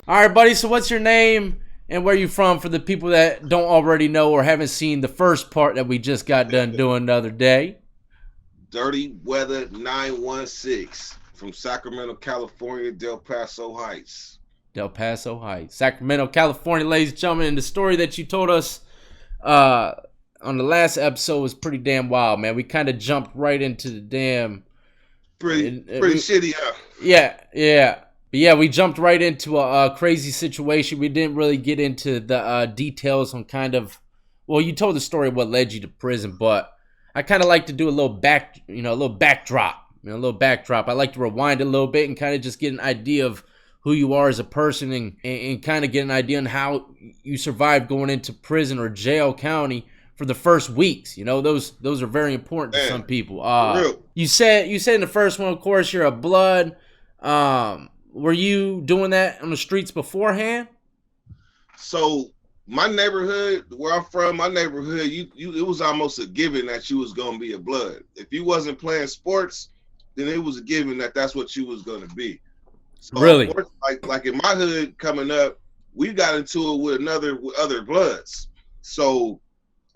All right, buddy. So, what's your name and where you from for the people that don't already know or haven't seen the first part that we just got done doing the other day? Dirty Weather 916 from Sacramento, California, Del Paso Heights. Del Paso Heights, Sacramento, California, ladies and gentlemen. And the story that you told us uh, on the last episode was pretty damn wild, man. We kind of jumped right into the damn. Pretty shitty, huh? Yeah. But yeah, we jumped right into a crazy situation. We didn't really get into the details on kind of. Well, you told the story of what led you to prison, but I kind of like to do a little backdrop. A little backdrop. I like to rewind a little bit and kind of just get an idea of who you are as a person and kind of get an idea on how you survived going into prison or jail county for the first weeks. Those are very important to some people. You said in the first one, of course, you're a blood. Were you doing that on the streets beforehand? So my neighborhood, where I'm from, it was almost a given that you was gonna be a blood. If you wasn't playing sports, then it was a given that that's what you was gonna be. So really? Course, like in my hood coming up, we got into it with other bloods. So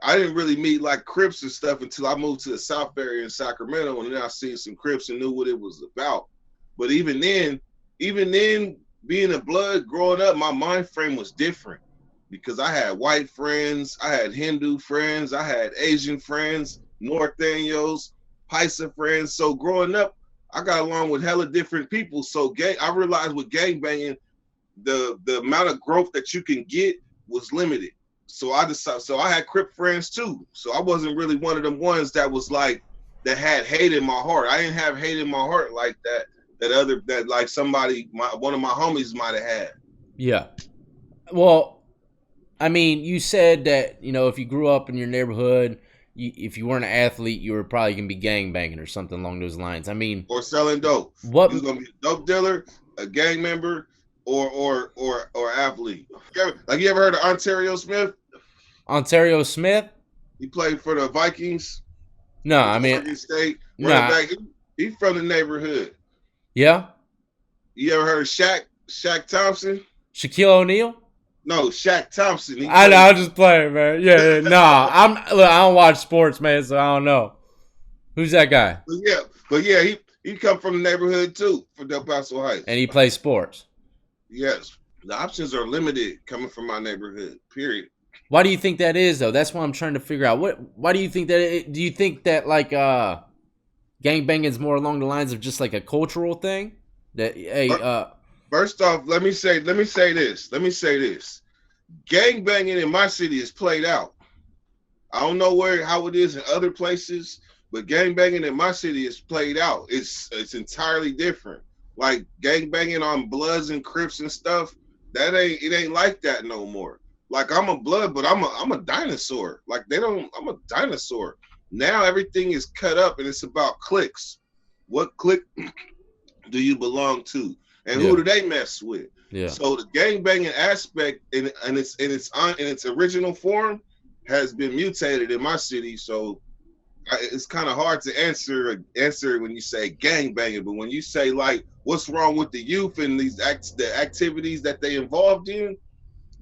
I didn't really meet like Crips and stuff until I moved to the South area in Sacramento, and then I seen some Crips and knew what it was about. But even then, being a blood growing up, my mind frame was different because I had white friends, I had Hindu friends, I had Asian friends, Norteños, Paisa friends. So growing up, I got along with hella different people. So I realized with gangbanging, the amount of growth that you can get was limited. So I had Crip friends too. So I wasn't really one of them ones that was like that had hate in my heart. I didn't have hate in my heart like that like one of my homies might have had. Yeah. Well, I mean, you said that, if you grew up in your neighborhood, if you weren't an athlete, you were probably going to be gangbanging or something along those lines. I mean, or selling dope. What? You was going to be a dope dealer, a gang member, or athlete. You ever heard of Ontario Smith? Ontario Smith? He played for the Vikings. No, I mean, Oregon State. Back. He's from the neighborhood. Yeah. You ever heard of Shaq Thompson? Shaquille O'Neal? No, Shaq Thompson. I know, I'm just playing, man. Yeah. Nah, I don't watch sports, man, so I don't know. Who's that guy? But yeah, he come from the neighborhood too, from Del Paso Heights. And he plays sports. Yes, the options are limited coming from my neighborhood. Period. Why do you think that is, though? That's what I'm trying to figure out. Why do you think that? Do you think that like gangbanging is more along the lines of just like a cultural thing? First off, let me say this. Gangbanging in my city is played out. I don't know how it is in other places, but gangbanging in my city is played out. It's entirely different. Like gangbanging on Bloods and Crips and stuff, it ain't like that no more. Like I'm a blood, but I'm a dinosaur. I'm a dinosaur. Now everything is cut up and it's about cliques. What clique do you belong to? And who do they mess with? Yeah. So the gangbanging aspect in its original form has been mutated in my city. So it's kind of hard to answer when you say gangbanging, but when you say like what's wrong with the youth and the activities that they involved in,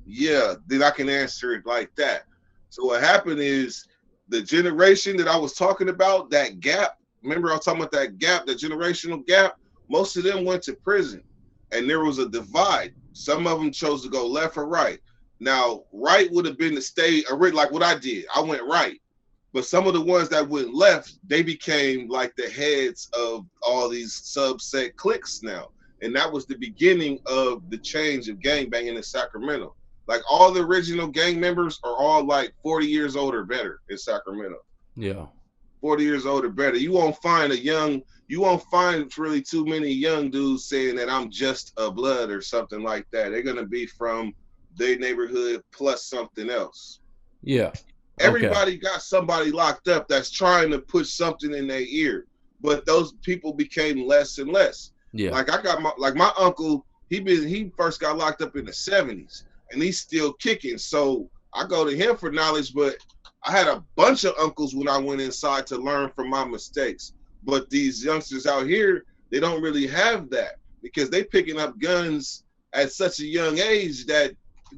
yeah, then I can answer it like that. So what happened is the generation that I was talking about, that gap. Remember I was talking about that gap, the generational gap. Most of them went to prison. And there was a divide. Some of them chose to go left or right. Now, right would have been to stay, like what I did. I went right. But some of the ones that went left, they became like the heads of all these subset cliques now. And that was the beginning of the change of gangbanging in Sacramento. Like all the original gang members are all like 40 years old or better in Sacramento. Yeah. 40 years old or better. You won't find really too many young dudes saying that I'm just a blood or something like that. They're going to be from their neighborhood plus something else. Yeah. Okay. Everybody got somebody locked up that's trying to put something in their ear, but those people became less and less. Yeah. Like I got my uncle, he first got locked up in the 70s and he's still kicking. So I go to him for knowledge, but I had a bunch of uncles when I went inside to learn from my mistakes. But these youngsters out here, they don't really have that because they picking up guns at such a young age that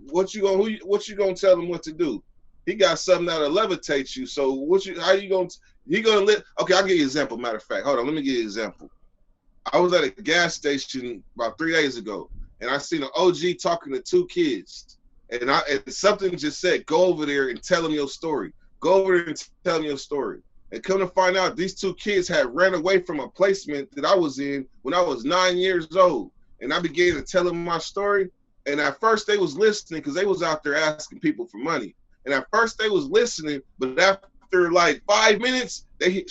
what you gonna tell him what to do? He got something that'll levitate you. So how you gonna live? Okay, I'll give you an example. Matter of fact, hold on, let me give you an example. I was at a gas station about 3 days ago, and I seen an OG talking to two kids, and something just said, "Go over there and tell them your story. Go over there and tell them your story." And come to find out, these two kids had ran away from a placement that I was in when I was 9 years old. And I began to tell them my story. And at first they was listening because they was out there asking people for money. And at first they was listening, but after like 5 minutes, I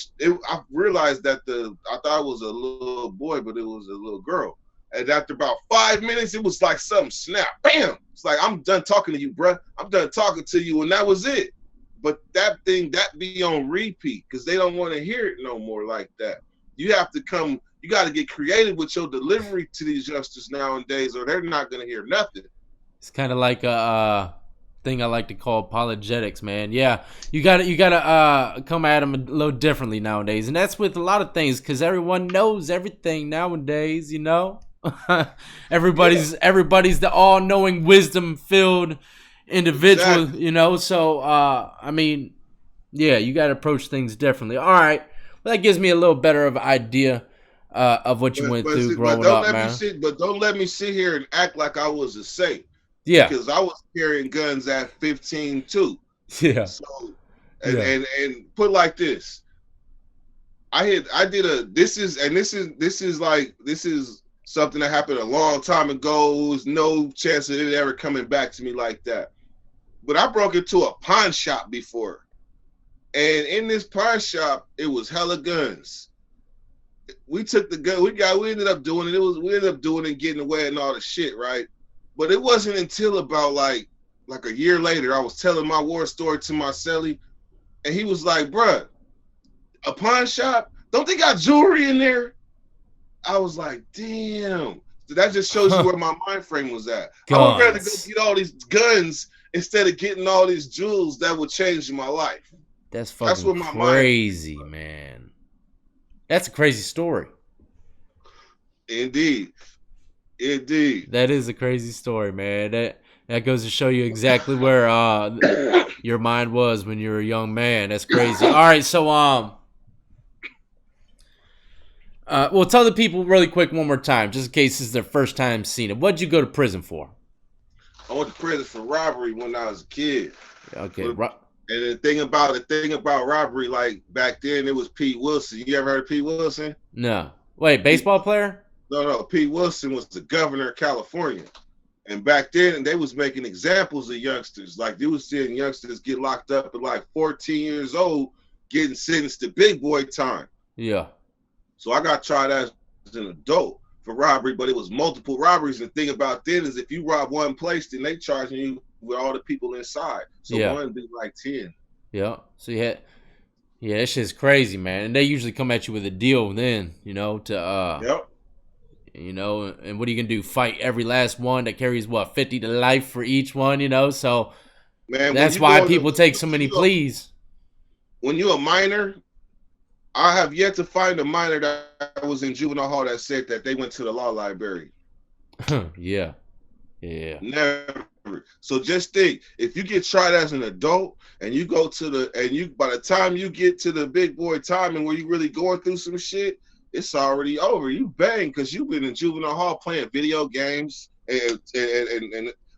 realized that I thought it was a little boy, but it was a little girl. And after about 5 minutes, it was like something snapped. Bam! It's like, I'm done talking to you, bruh. I'm done talking to you. And that was it. But that be on repeat because they don't want to hear it no more like that. You got to get creative with your delivery to these youngsters nowadays, or they're not going to hear nothing. It's kind of like a thing I like to call apologetics, man. Yeah, you gotta come at them a little differently nowadays, and that's with a lot of things because everyone knows everything nowadays. You know, everybody's the all-knowing, wisdom-filled individual, exactly. You know, so I mean, yeah, you got to approach things differently. All right, well, that gives me a little better of an idea of what you went through growing up, man. But don't let me sit here and act like I was a saint. Yeah, because I was carrying guns at 15 too. Yeah. So and put like this, this is something that happened a long time ago. There's no chance of it ever coming back to me like that. But I broke into a pawn shop before. And in this pawn shop, it was hella guns. We took the gun, we ended up doing it. We ended up doing it, getting away and all the shit, right? But it wasn't until about like a year later, I was telling my war story to my celly, and he was like, bruh, a pawn shop? Don't they got jewelry in there? I was like, damn. So that just shows you where my mind frame was at. I would rather go get all these guns instead of getting all these jewels that would change my life. That's fucking crazy, man. That's a crazy story. Indeed. That is a crazy story, man. That goes to show you exactly where your mind was when you were a young man. That's crazy. All right, so well, tell the people really quick one more time, just in case this is their first time seeing it. What'd you go to prison for? I went to prison for robbery when I was a kid. Okay. And the thing about robbery, like back then, it was Pete Wilson. You ever heard of Pete Wilson? No. Wait, baseball player? No. Pete Wilson was the governor of California. And back then, they was making examples of youngsters. Like, they was seeing youngsters get locked up at like 14 years old, getting sentenced to big boy time. Yeah. So I got tried as an adult for robbery, but it was multiple robberies. And the thing about then is if you rob one place, then they charging you with all the people inside. So one would be like 10. Yeah. So that shit's crazy, man. And they usually come at you with a deal then, you know, to Yep. You know, and what are you gonna do? Fight every last one that carries 50 to life for each one, you know? So man, that's why people take so many pleas. When you're a minor, I have yet to find a minor that was in juvenile hall that said that they went to the law library. Yeah. Never. So just think, if you get tried as an adult and you go to by the time you get to the big boy time and where you really going through some shit, it's already over. You bang because you've been in juvenile hall playing video games and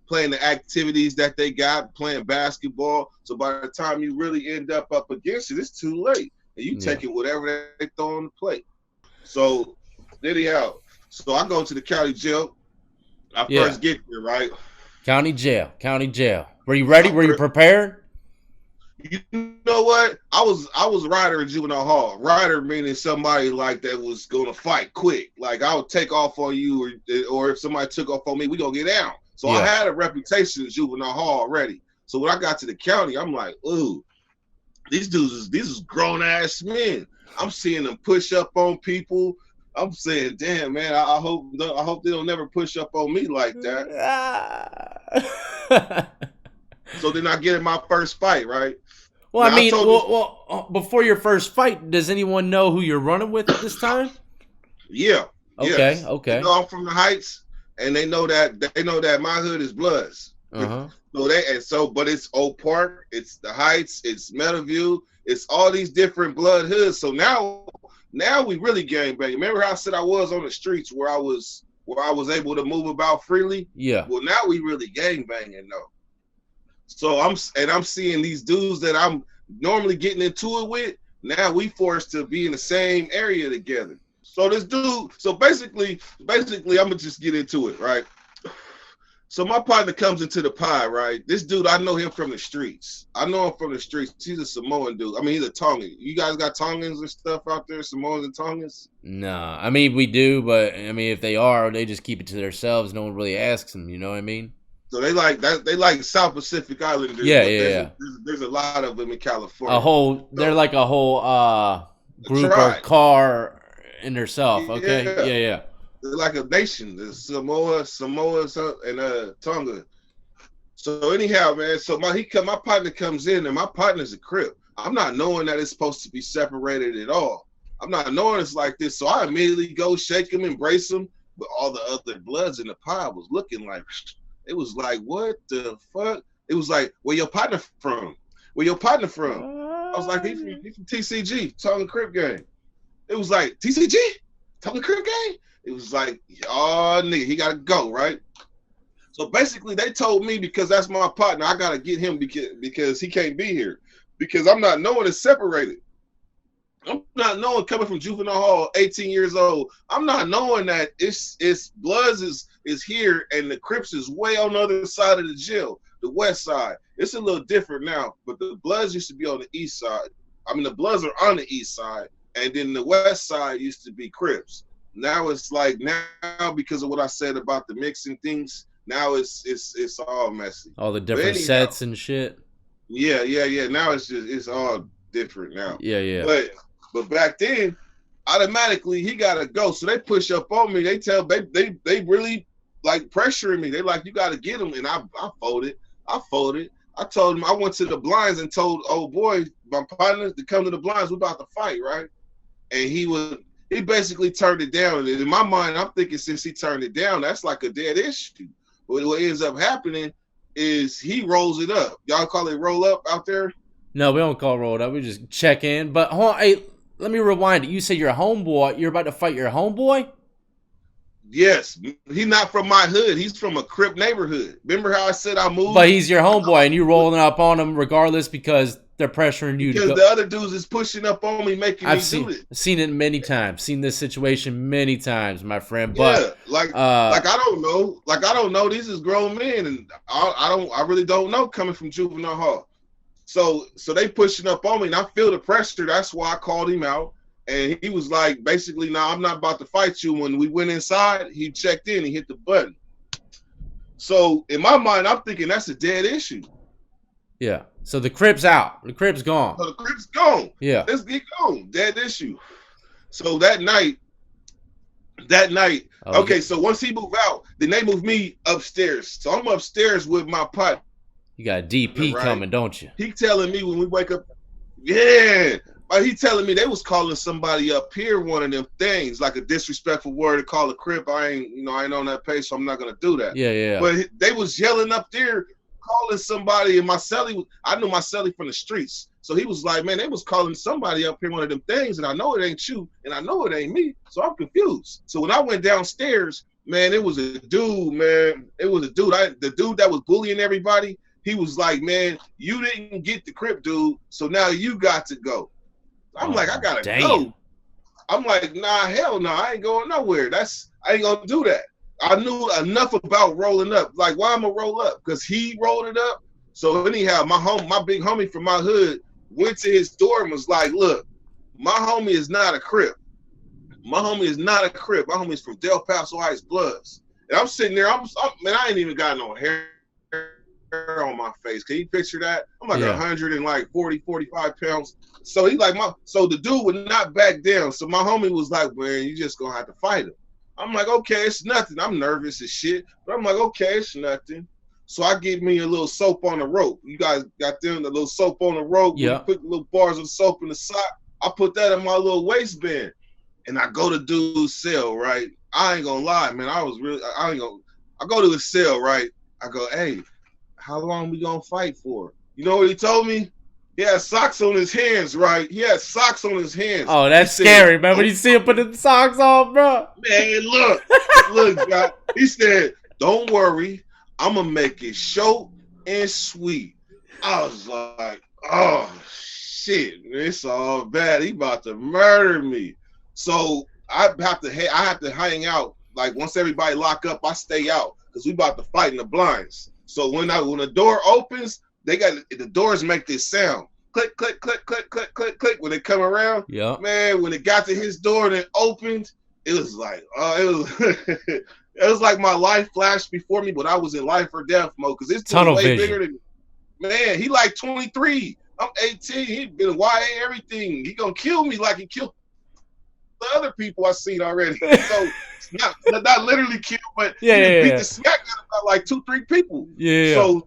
playing the activities that they got, playing basketball. So by the time you really end up against it, it's too late. And you taking whatever they throw on the plate. So anyhow, so I go to the county jail. I first get there, right? County jail. Were you ready? Were you prepared? You know what? I was a rider in juvenile hall. Rider meaning somebody like that was gonna fight quick. Like I would take off on you, or if somebody took off on me, we gonna get down. So I had a reputation in juvenile hall already. So when I got to the county, I'm like, ooh, these is grown ass men. I'm seeing them push up on people. I'm saying, damn, man, I hope they don't never push up on me like that. So then I get in my first fight, right? Well, now, I mean, before your first fight, does anyone know who you're running with at this time? Yeah. Okay. You know, I'm from the Heights. and they know that my hood is Bloods. Uh-huh. But it's Oak Park, it's the Heights, it's Meadowview, it's all these different blood hoods. So now we really gang bang. Remember how I said I was on the streets where I was able to move about freely? Yeah. Well, now we really gang banging though. So I'm seeing these dudes that I'm normally getting into it with. Now we forced to be in the same area together. So this dude, so basically, I'm gonna just get into it, right? So my partner comes into the pod, right? This dude, I know him from the streets. I know him from the streets. He's a Samoan dude. I mean, he's a Tongan. You guys got Tongans and stuff out there, Samoans and Tongans? Nah, I mean we do, but I mean if they are, they just keep it to themselves. No one really asks them. You know what I mean? So they like that. They like South Pacific Islanders. Yeah. There's a lot of them in California. They're like a whole group or car in herself. Okay, yeah. They're like a nation. The Samoa, and Tonga. So anyhow, man. So my partner comes in, and my partner's a Crip. I'm not knowing that it's supposed to be separated at all. I'm not knowing it's like this. So I immediately go shake him, embrace him. But all the other Bloods in the pod was looking like, it was like, what the fuck? It was like, where your partner from? Where your partner from? I was like, he from TCG, Tonga Crip Gang. It was like, TCG? Tonga Crip Gang? It was like, oh, nigga, he got to go, right? So basically, they told me because that's my partner, I got to get him because he can't be here. Because I'm not knowing it's separated. I'm not knowing coming from juvenile hall, 18 years old. I'm not knowing that it's Bloods is here and the Crips is way on the other side of the jail, the west side. It's a little different now, but the Bloods used to be on the east side. I mean, the Bloods are on the east side, and then the west side used to be Crips. Now it's like now because of what I said about the mixing things. Now it's all messy. All the different sets and shit. Yeah. Now it's all different now. Yeah. But back then, automatically he gotta go. So they push up on me. They really like pressuring me. They like, you gotta get him, and I folded. I told him I went to the blinds and told old boy, my partner, to come to the blinds. We're about to fight, right? And he basically turned it down. And in my mind, I'm thinking since he turned it down, that's like a dead issue. But what ends up happening is he rolls it up. Y'all call it roll up out there? No, we don't call it roll up. We just check in. But hold on, hey, let me rewind it. You say you're a homeboy. You're about to fight your homeboy? Yes. He's not from my hood. He's from a Crip neighborhood. Remember how I said I moved? But he's your homeboy, and you rolling up on him regardless because they're pressuring you because to go. The other dudes is pushing up on me, making me do it. I've seen it many times. Seen this situation many times, my friend. But like I don't know. Like I don't know. These is grown men, and I really don't know coming from juvenile hall. So they pushing up on me, and I feel the pressure. That's why I called him out. And he was like, basically, "No, I'm not about to fight you." When we went inside, he checked in, he hit the button. So in my mind, I'm thinking that's a dead issue. Yeah. So the Crip's out. The Crip's gone. So the Crip's gone. Yeah. Let's get going. Dead issue. So that night, okay, so once he moved out, then they moved me upstairs. So I'm upstairs with my partner. You got a DP coming, don't you? He telling me when we wake up, yeah. But he telling me they was calling somebody up here one of them things, like a disrespectful word to call a Crip. I ain't on that page, so I'm not gonna do that. Yeah. But they was yelling up there, calling somebody, and I knew my celly from the streets. So he was like, man, they was calling somebody up here one of them things, and I know it ain't you, and I know it ain't me, so I'm confused. So when I went downstairs, man, it was a dude, man. It was a dude. The dude that was bullying everybody, he was like, man, you didn't get the Crip, dude, so now you got to go. I'm like, I gotta go. I'm like, nah, hell no, I ain't going nowhere. I ain't gonna do that. I knew enough about rolling up. Like, why I'm gonna roll up? Because he rolled it up. So anyhow, my big homie from my hood went to his door and was like, look, my homie is not a Crip. My homie is not a Crip. My homie is from Del Paso Heights Bloods. And I'm sitting there, man, I ain't even got no hair on my face. Can you picture that? I'm like 140, 45 pounds. So he like so the dude would not back down. So my homie was like, man, you just gonna have to fight him. I'm like, okay, it's nothing. I'm nervous as shit. But I'm like, okay, it's nothing. So I give me a little soap on the rope. You guys got them, the little soap on the rope. Yeah. Put little bars of soap in the sock. I put that in my little waistband. And I go to dude's cell, right? I ain't gonna lie, man. I go to his cell, right? I go, hey, how long we gonna fight for? You know what he told me? He had socks on his hands, right? He had socks on his hands. Oh, that's scary, man. When you see him put the socks on, bro. Man, look, God. He said, don't worry, I'm gonna make it short and sweet. I was like, oh shit, it's all bad. He about to murder me. So I have to hang out. Like once everybody lock up, I stay out because we about to fight in the blinds. So when the door opens, the doors make this sound. Click, click, click, click, click, click, click. When they come around, yeah, man, when it got to his door and it opened, it was like, it was like my life flashed before me, but I was in life or death mode because this tunnel way vision. bigger than me. Man, he like 23. I'm 18. He been YA everything. He gonna kill me like he killed the other people I seen already. So not literally kill, but beat the smack out of like 2-3 people. Yeah. So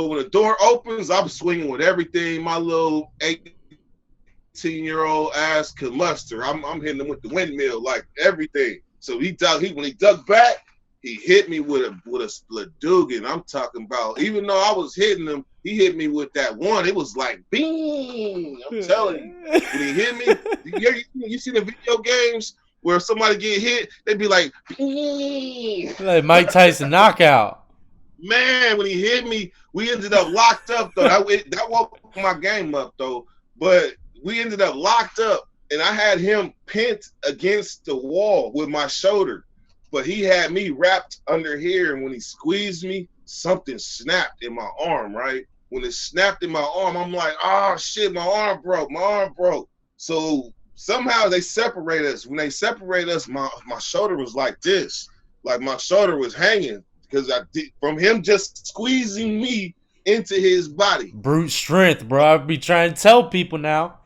when the door opens, I'm swinging with everything my little 18-year-old ass can muster. I'm hitting him with the windmill, like everything. So when he dug back, he hit me with a split Dugan. I'm talking about, even though I was hitting him, he hit me with that one. It was like, bing! I'm telling you. When he hit me, you see the video games where somebody get hit, they'd be like, bing! Like Mike Tyson knockout. Man, when he hit me, we ended up locked up, though. That woke my game up, though. But we ended up locked up, and I had him pinned against the wall with my shoulder. But he had me wrapped under here, and when he squeezed me, something snapped in my arm, right? When it snapped in my arm, I'm like, oh, shit, my arm broke. So somehow they separate us. When they separate us, my shoulder was like this. Like my shoulder was hanging because from him just squeezing me into his body. Brute strength, bro. I be trying to tell people now.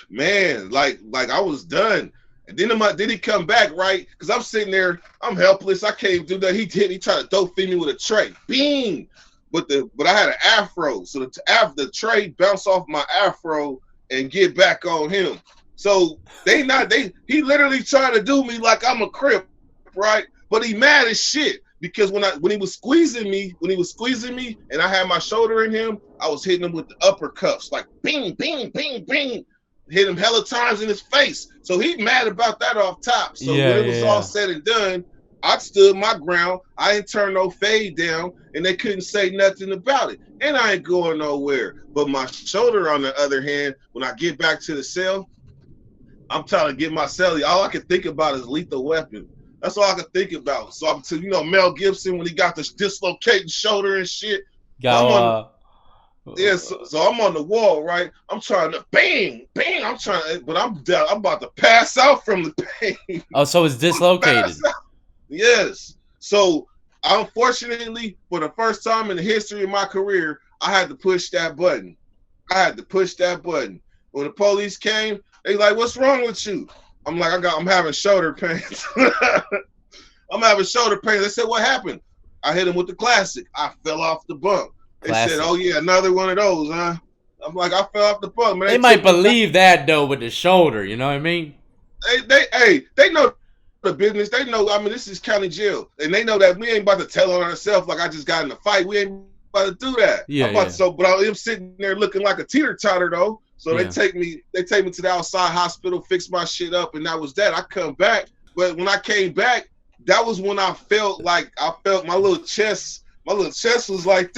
Man, like I was done. And then he come back, right? Because I'm sitting there, I'm helpless. I can't do that. He tried to dope feed me with a tray. Bing! But I had an afro. So the tray bounced off my afro and get back on him. So he literally tried to do me like I'm a crip, right? But he mad as shit. Because when he was squeezing me, and I had my shoulder in him, I was hitting him with the uppercuts, like bing, bing, bing, bing. Hit him hella times in his face. So he mad about that off top. So when it was all said and done, I stood my ground. I ain't turned no fade down, and they couldn't say nothing about it. And I ain't going nowhere. But my shoulder, on the other hand, when I get back to the cell, I'm trying to get my celly. All I can think about is Lethal Weapon. That's all I can think about. So I'm to Mel Gibson when he got the dislocated shoulder and shit. So I'm on the wall, right? I'm trying to bang, but I'm about to pass out from the pain. Oh, so it's dislocated. Yes. So unfortunately, for the first time in the history of my career, I had to push that button. When the police came, they like, "What's wrong with you?" I'm like, I'm having shoulder pains. They said, "What happened?" I hit him with the classic. I fell off the bunk. They said, "Oh yeah, another one of those, huh?" I'm like, I fell off the bunk, man. They might believe that though with the shoulder, you know what I mean? They know the business. They know. I mean, this is county jail, and they know that we ain't about to tell on ourselves like I just got in a fight. We ain't about to do that. But I'm sitting there looking like a teeter totter though. So they take me to the outside hospital, fix my shit up, and that was that. I come back, but when I came back, that was when I felt my little chest. My little chest was like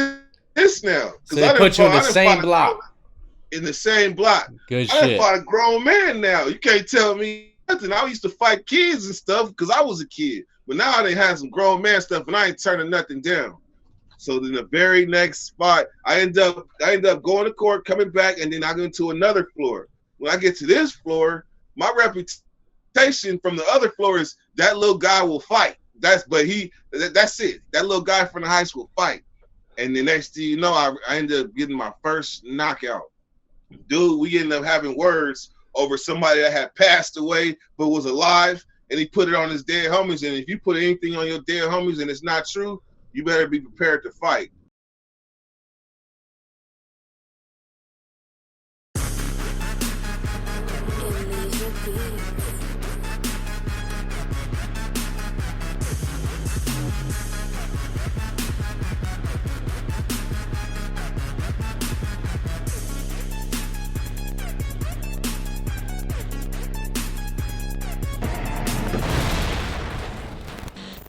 this now. So they put you in the same block. In the same block. Good I shit. fought a grown man now. You can't tell me nothing. I used to fight kids and stuff because I was a kid. But now they had some grown man stuff, and I ain't turning nothing down. So then the very next spot, I end up going to court, coming back, and then I go into another floor. When I get to this floor, my reputation from the other floor is that little guy will fight. That's it. That little guy from the high school fight. And the next thing you know, I ended up getting my first knockout. Dude, we ended up having words over somebody that had passed away but was alive, and he put it on his dead homies. And if you put anything on your dead homies and it's not true, you better be prepared to fight.